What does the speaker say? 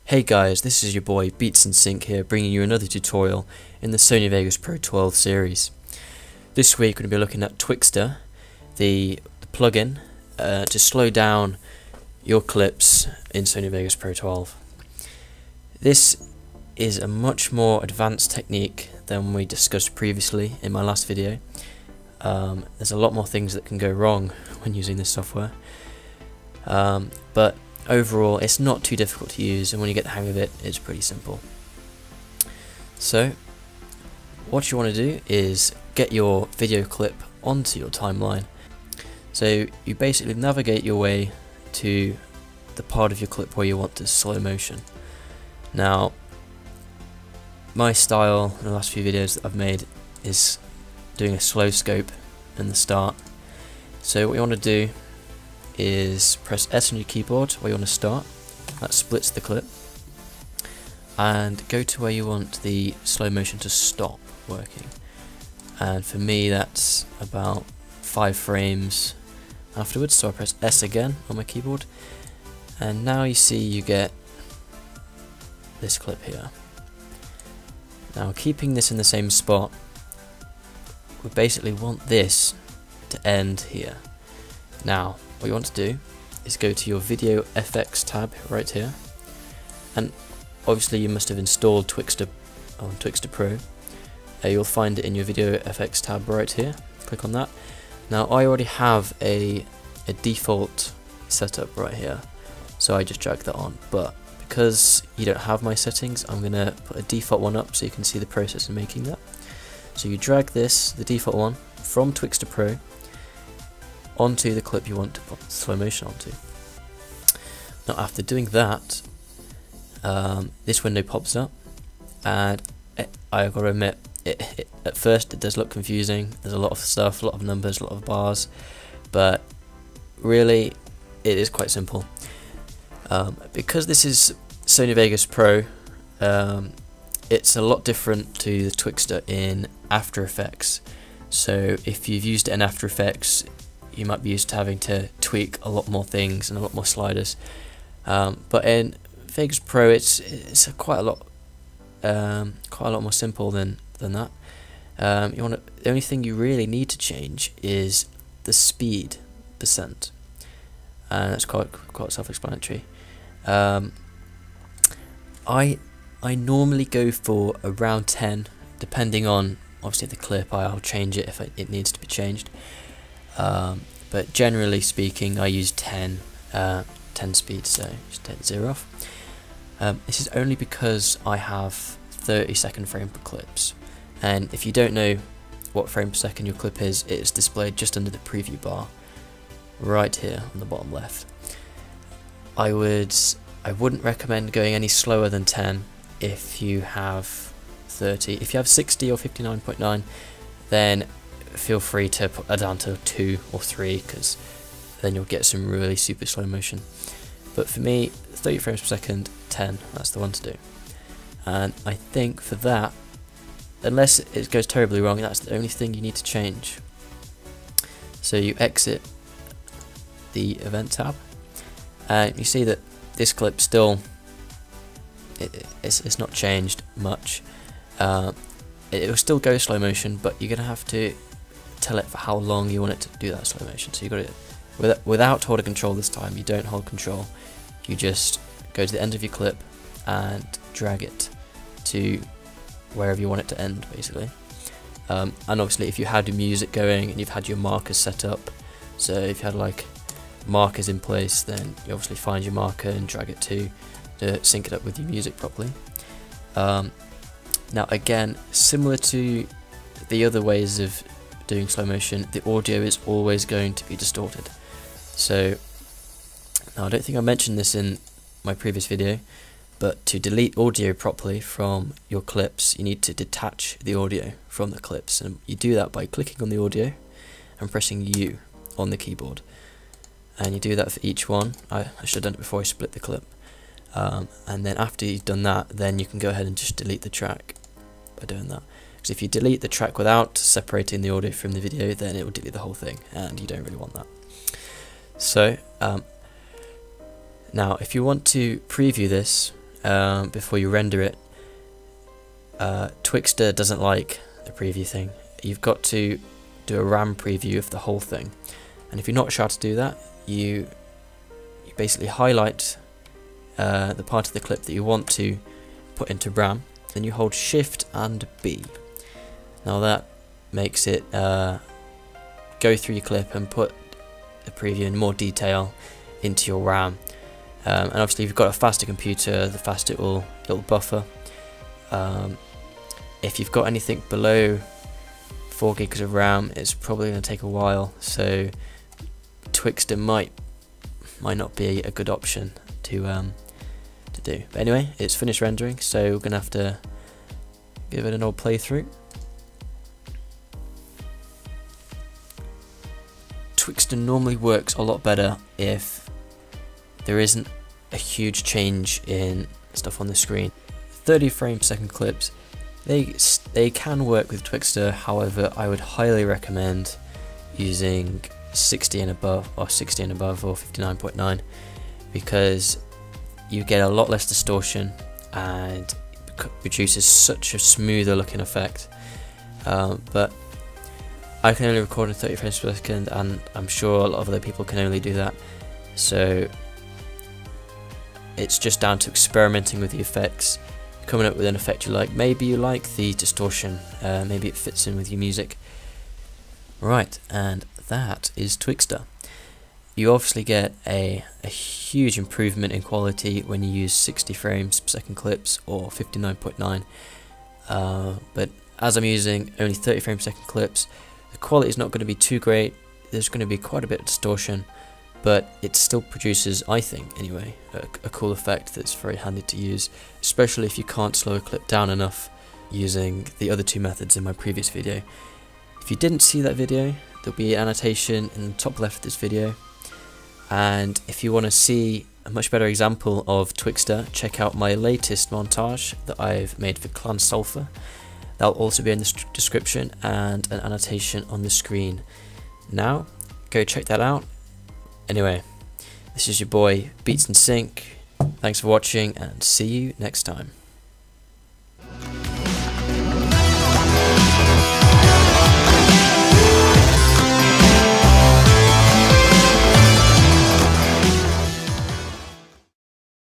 Hey guys, this is your boy Beats and Sync here, bringing you another tutorial in the Sony Vegas Pro 12 series. This week we're going to be looking at Twixtor, the plugin to slow down your clips in Sony Vegas Pro 12. This is a much more advanced technique than we discussed previously in my last video. There's a lot more things that can go wrong when using this software, but overall it's not too difficult to use, and when you get the hang of it, it's pretty simple. So what you want to do is get your video clip onto your timeline. So you basically navigate your way to the part of your clip where you want to slow motion. Now my style in the last few videos that I've made is doing a slow scope in the start. So what you want to do is press S on your keyboard where you want to start. That splits the clip, and go to where you want the slow motion to stop working, and for me that's about 5 frames afterwards. So I press S again on my keyboard, and now you see you get this clip here. Now keeping this in the same spot, we basically want this to end here. Now what you want to do is go to your Video FX tab right here, and obviously you must have installed Twixtor on Twixtor Pro. You'll find it in your Video FX tab right here. Click on that. Now I already have a default setup right here, so I just drag that on, but because you don't have my settings, I'm going to put a default one up so you can see the process of making that. So you drag this, the default one, from Twixtor Pro onto the clip you want to put slow motion onto. Now after doing that, this window pops up, and I've got to admit, at first it does look confusing. There's a lot of stuff, a lot of numbers, a lot of bars, but really it is quite simple. Because this is Sony Vegas Pro, it's a lot different to the Twixtor in After Effects. So if you've used it in After Effects, you might be used to having to tweak a lot more things and a lot more sliders, but in Vegas Pro it's quite a lot more simple than that. The only thing you really need to change is the speed percent, and that's quite self-explanatory. I normally go for around 10, depending on obviously the clip. I'll change it if it needs to be changed. But generally speaking, I use 10 speed, so just take 0 off. This is only because I have 30-second frame per clips, and if you don't know what frame per second your clip is, it's displayed just under the preview bar right here on the bottom left. I wouldn't recommend going any slower than 10 if you have 30. If you have 60 or 59.9, then feel free to put that down to 2 or 3, because then you'll get some really super slow motion. But for me, 30 frames per second, 10, that's the one to do. And I think for that, unless it goes terribly wrong, that's the only thing you need to change. So you exit the event tab, and you see that this clip still, it's not changed much. It will still go slow motion, but you're going to have to tell it for how long you want it to do that slow motion. So you got it without holding control this time. You don't hold control. You just go to the end of your clip and drag it to wherever you want it to end, basically. And obviously, if you had your music going and you've had your markers set up, so if you had like markers in place, then you obviously find your marker and drag it to sync it up with your music properly. Now again, similar to the other ways of doing slow motion, the audio is always going to be distorted. So now I don't think I mentioned this in my previous video, but to delete audio properly from your clips, you need to detach the audio from the clips, and you do that by clicking on the audio and pressing U on the keyboard, and you do that for each one. I should have done it before I split the clip, and then after you've done that, then you can go ahead and just delete the track by doing that. Because if you delete the track without separating the audio from the video, then it will delete the whole thing, and you don't really want that. So now if you want to preview this before you render it. Twixtor doesn't like the preview thing. You've got to do a RAM preview of the whole thing, and if you're not sure how to do that, you basically highlight the part of the clip that you want to put into RAM, then you hold Shift and B. Now that makes it go through your clip and put the preview in more detail into your RAM. And obviously if you've got a faster computer, the faster it'll buffer. If you've got anything below 4 gigs of RAM, it's probably going to take a while, so Twixtor might not be a good option to do. But anyway, it's finished rendering, so we're going to have to give it an old playthrough. Twixtor normally works a lot better if there isn't a huge change in stuff on the screen. 30 frame per second clips, they can work with Twixtor, however I would highly recommend using 60 and above, or 59.9, because you get a lot less distortion and it produces such a smoother looking effect. But I can only record in 30 frames per second, and I'm sure a lot of other people can only do that, so it's just down to experimenting with the effects, coming up with an effect you like. Maybe you like the distortion, maybe it fits in with your music. Right, and that is Twixtor. You obviously get a huge improvement in quality when you use 60 frames per second clips or 59.9, but as I'm using only 30 frames per second clips, the quality is not going to be too great. There's going to be quite a bit of distortion, but it still produces, I think anyway, a cool effect that's very handy to use, especially if you can't slow a clip down enough using the other two methods in my previous video. If you didn't see that video, there'll be an annotation in the top left of this video, and if you want to see a much better example of Twixtor, check out my latest montage that I've made for Clan Sulphur. That'll also be in the description and an annotation on the screen. Now, go check that out. Anyway, this is your boy Beats and Sync. Thanks for watching, and see you next time.